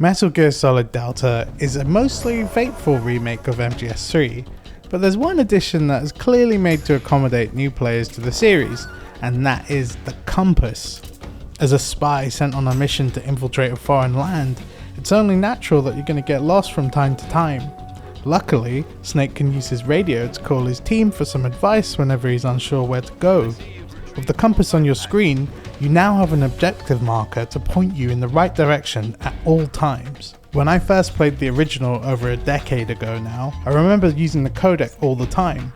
Metal Gear Solid Delta is a mostly faithful remake of MGS3, but there's one addition that is clearly made to accommodate new players to the series, and that is the compass. As a spy sent on a mission to infiltrate a foreign land, it's only natural that you're going to get lost from time to time. Luckily, Snake can use his radio to call his team for some advice whenever he's unsure where to go. With the compass on your screen, you now have an objective marker to point you in the right direction at all times. When I first played the original over a decade ago now, I remember using the codec all the time.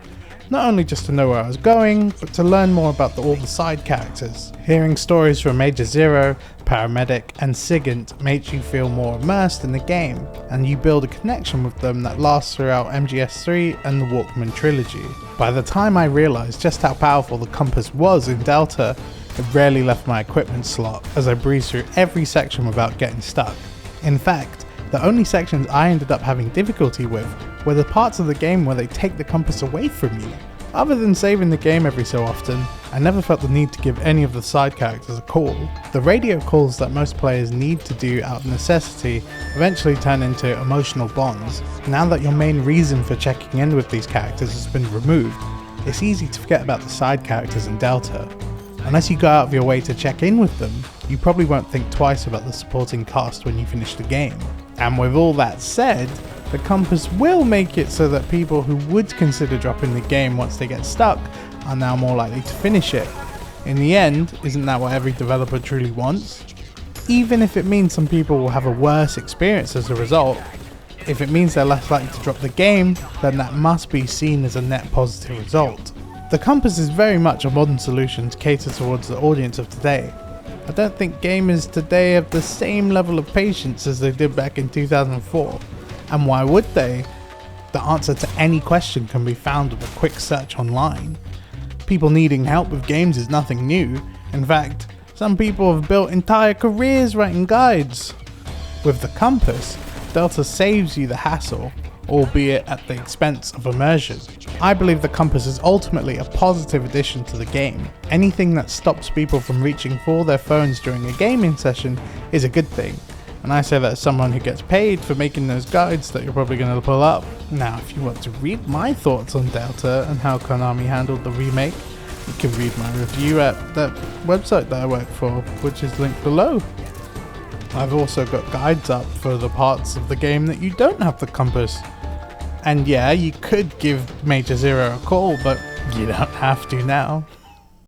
Not only just to know where I was going, but to learn more about all the side characters. Hearing stories from Major Zero, Paramedic and Sigint makes you feel more immersed in the game, and you build a connection with them that lasts throughout MGS3 and the Walkman trilogy. By the time I realised just how powerful the compass was in Delta, it rarely left my equipment slot as I breezed through every section without getting stuck. In fact, the only sections I ended up having difficulty with were the parts of the game where they take the compass away from you. Other than saving the game every so often, I never felt the need to give any of the side characters a call. The radio calls that most players need to do out of necessity eventually turn into emotional bonds. Now that your main reason for checking in with these characters has been removed, it's easy to forget about the side characters in Delta. Unless you go out of your way to check in with them, you probably won't think twice about the supporting cast when you finish the game. And with all that said, the compass will make it so that people who would consider dropping the game once they get stuck are now more likely to finish it. In the end, isn't that what every developer truly wants? Even if it means some people will have a worse experience as a result, if it means they're less likely to drop the game, then that must be seen as a net positive result. The compass is very much a modern solution to cater towards the audience of today. I don't think gamers today have the same level of patience as they did back in 2004. And why would they? The answer to any question can be found with a quick search online. People needing help with games is nothing new. In fact, some people have built entire careers writing guides. With the compass, Delta saves you the hassle, albeit at the expense of immersion. I believe the compass is ultimately a positive addition to the game. Anything that stops people from reaching for their phones during a gaming session is a good thing. And I say that as someone who gets paid for making those guides that you're probably going to pull up. Now, if you want to read my thoughts on Delta and how Konami handled the remake, you can read my review at that website that I work for, which is linked below. I've also got guides up for the parts of the game that you don't have the compass. And yeah, you could give Major Zero a call, but you don't have to now.